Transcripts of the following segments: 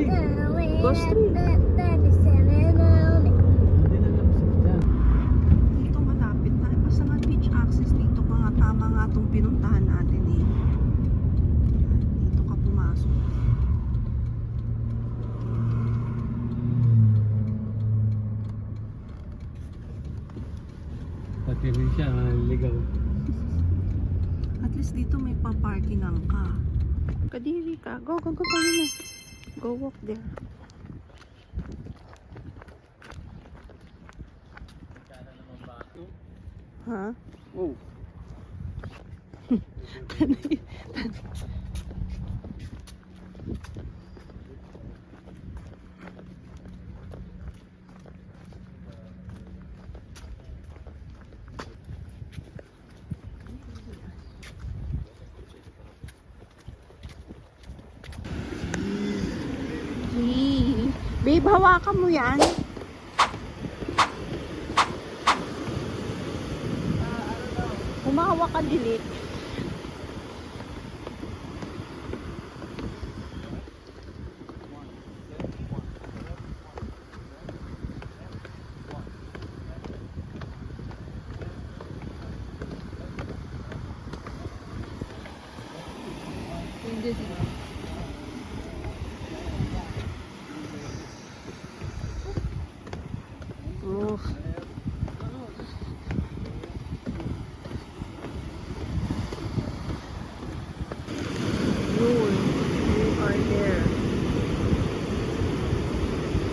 Go straight. Dito malapit na. Basta nga beach access dito ka nga. Tama nga itong pinuntahan natin eh. Dito ka pumasok. Pati rin siya, ligaw. At least dito may pa-parkingan ka. Kadiri ka. Go, go, go, go. Go walk there. Ha? Oh. Babe, hawakan mo yan. Humahawak ka din eh. Oh.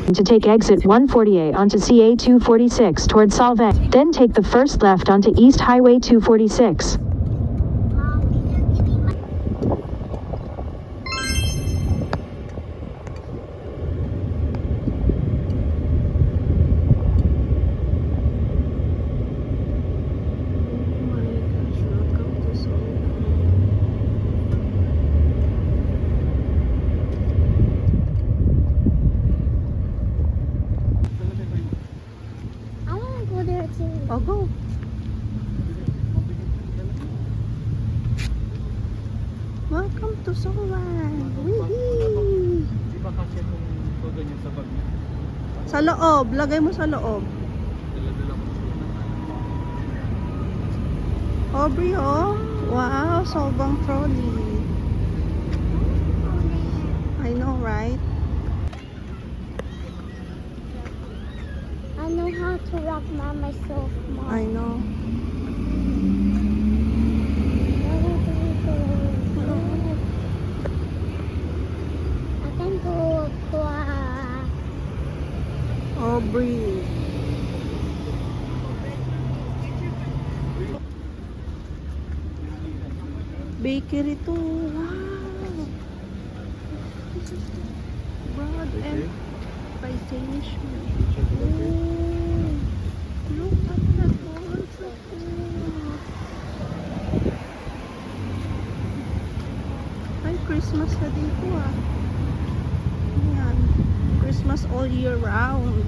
To take exit 148 onto CA 246 towards Solvang, then take the first left onto East Highway 246. Oh, go. Welcome to Solvang. Wee! Di ba kasi itong todo niya sa bag niya? Sa loob. Lagay mo sa loob. Dala-dala ko. Aubrey, oh. Wow, Solvang trolley. I know, right? I know how to rock myself, Mom. I know. I can go to Aubrey. Bakery to. Wow. Bread and Spanish. Look at that one. Ay, Christmas na dito ah. Ayan. Christmas all year round.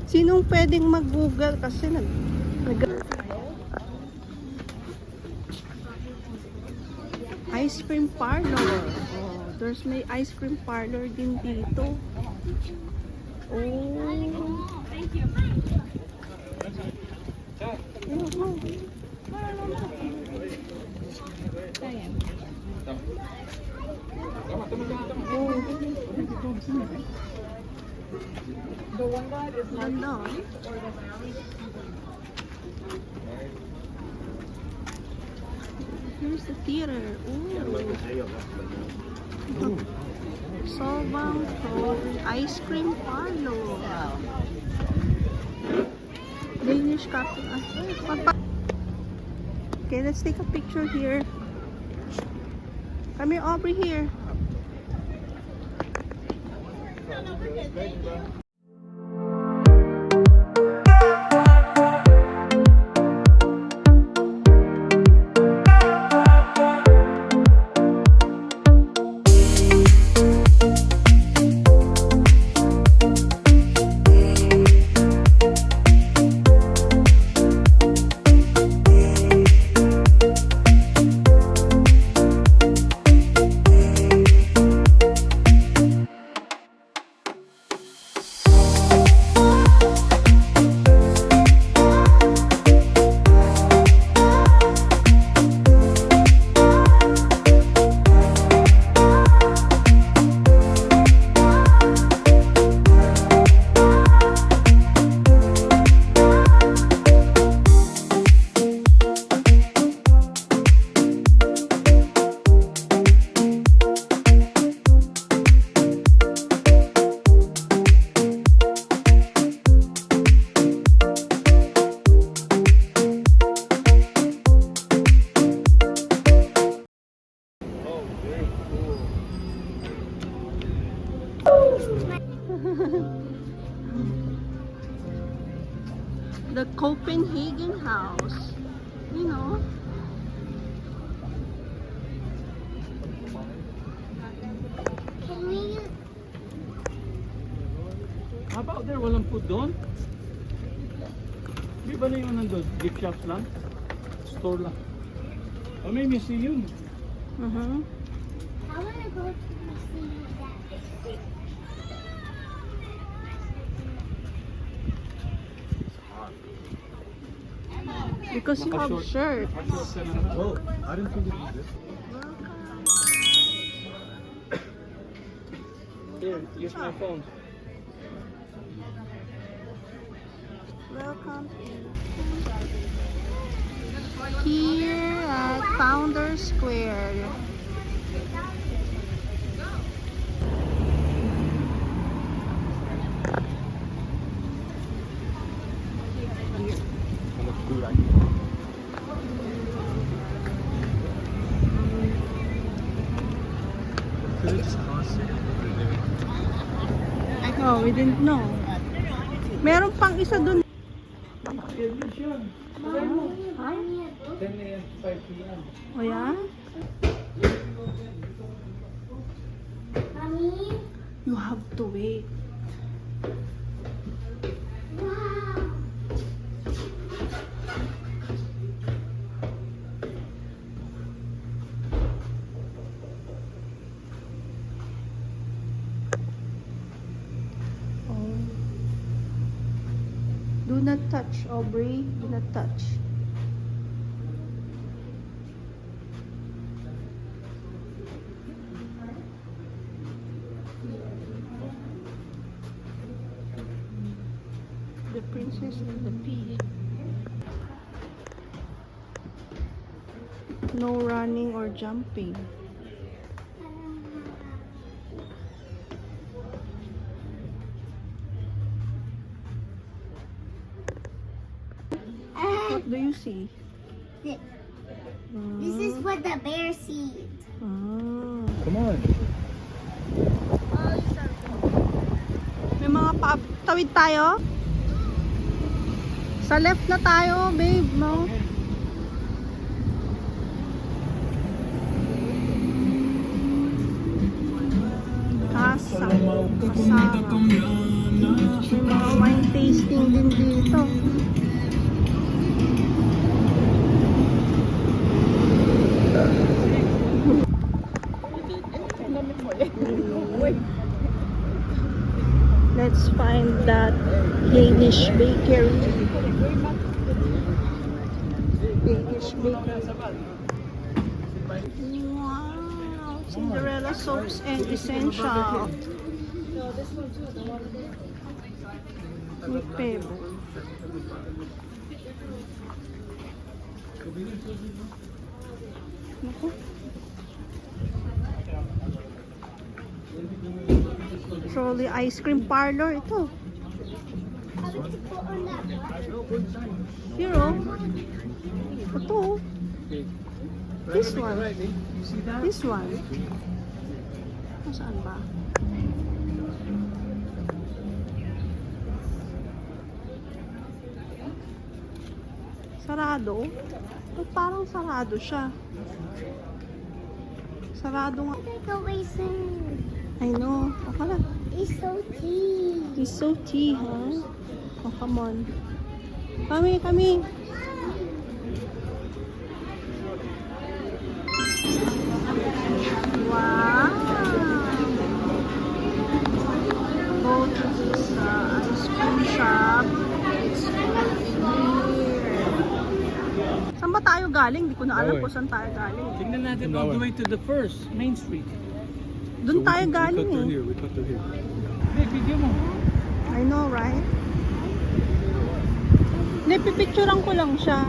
Sinong pwedeng mag-google kasi ice cream parlor. Oh, there's may ice cream parlor din dito. Oh. Thank you. Ganda. Here's the theater. Ooh. Solvang ice cream parlor. Danish coffee. Okay, let's take a picture here. Come here, Aubrey, here. The Copenhagen house. You know. Can we? How about there? Walang food doon? Di ba na yung nandun? Gift shops lang? Store lang? O may museum. Mm-hmm. I want to go to see that. Because you have shirt. Oh, I didn't think it was this. Here, use my phone. Welcome here at Founder Square. Oh, we didn't know. Meron pang isa dun. Admission. Huh? 10 a.m. to 5 p.m. Oh, yeah? Mommy? You have to wait. Wow. Oh. Do not touch, Aubrey. Do not touch. The princess and the pea. No running or jumping. What do you see? This is what the bear sees. Ah. Come on. May mga tawid tayo? Sa left na tayo, babe, no? Casa. Kasara. May mga wine tasting din dito. Let's find that Danish bakery. Danish bakery. Wow! Cinderella soaps and essential. With pebble. Naku. Trolley ice cream parlor ito. Here oh. Ito. Okay. This Right, one. right, eh? You see that? This one. Saan ba? Sarado? Ba't parang sarado siya? Sarado nga. Take away soon. I know. Okay lang. It's so tea. He's so tea, huh? Oh, come on. Kami, kami. Wow! Go to this ice cream shop. It's good here. Saan ba tayo galing? Di ko na alam Daway. kung saan tayo galing. Tingnan natin all the way to the first Main Street. Doon tayo galing eh. We cut to here. Hey, video mo. I know, right? Napipicturean ko lang siya.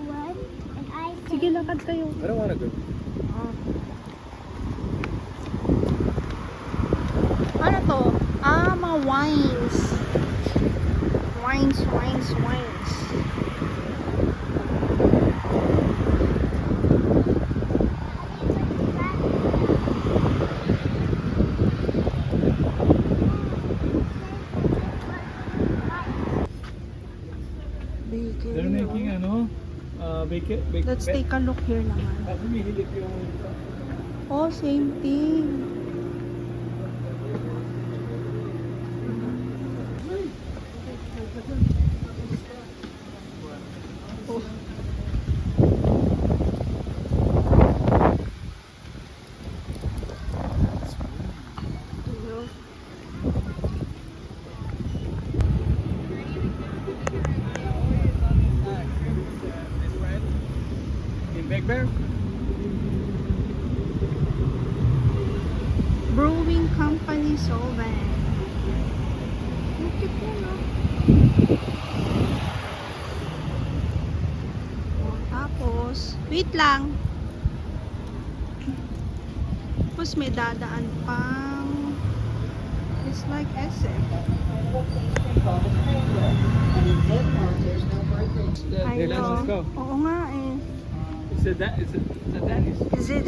One, and I Sige, lakad kayo. I don't wanna go. Ano to? Ah, mga wines. Wines. They're making bake. Let's take a look here naman. Humihilig yung... Oh, same thing. Oh. In Big Bear? Brewing Company Solvang. Look at that, no? Oh, tapos, wait lang. Tapos may dadaan pang, it's like SF. I Let's know. go. Oo nga eh. Is it Daddy's? Is it?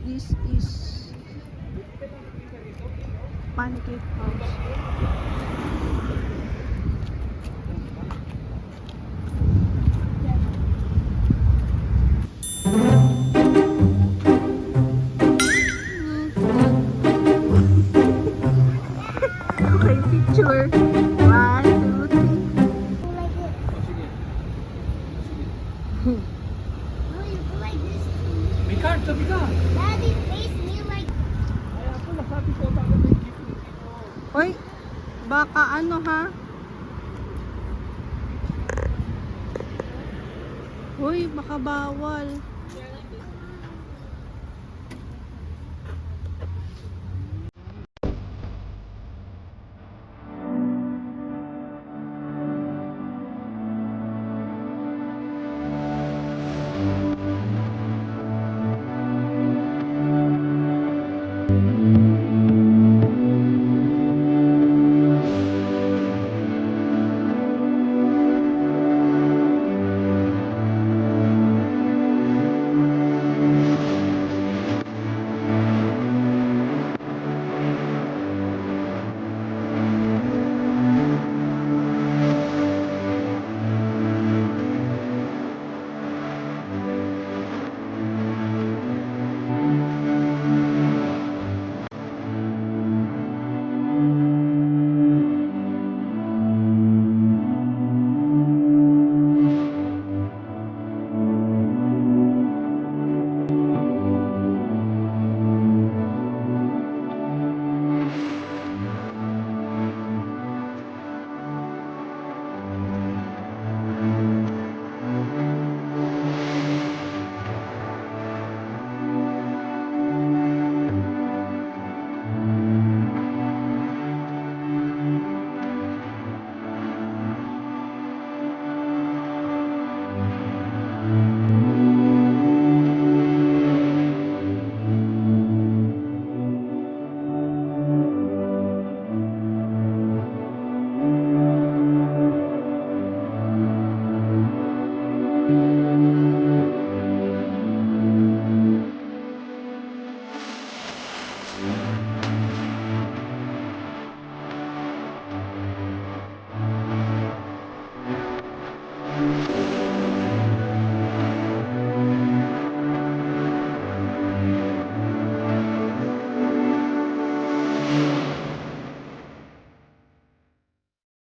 This is pancake house. Okay, picture. 1, 2, 3. go like this. No, you go like this. Mikar, tabi ka! Daddy, face me like. Ay, ako, nasabi ko talaga may gift. Hoy, baka ano ha? Hoy, baka bawal.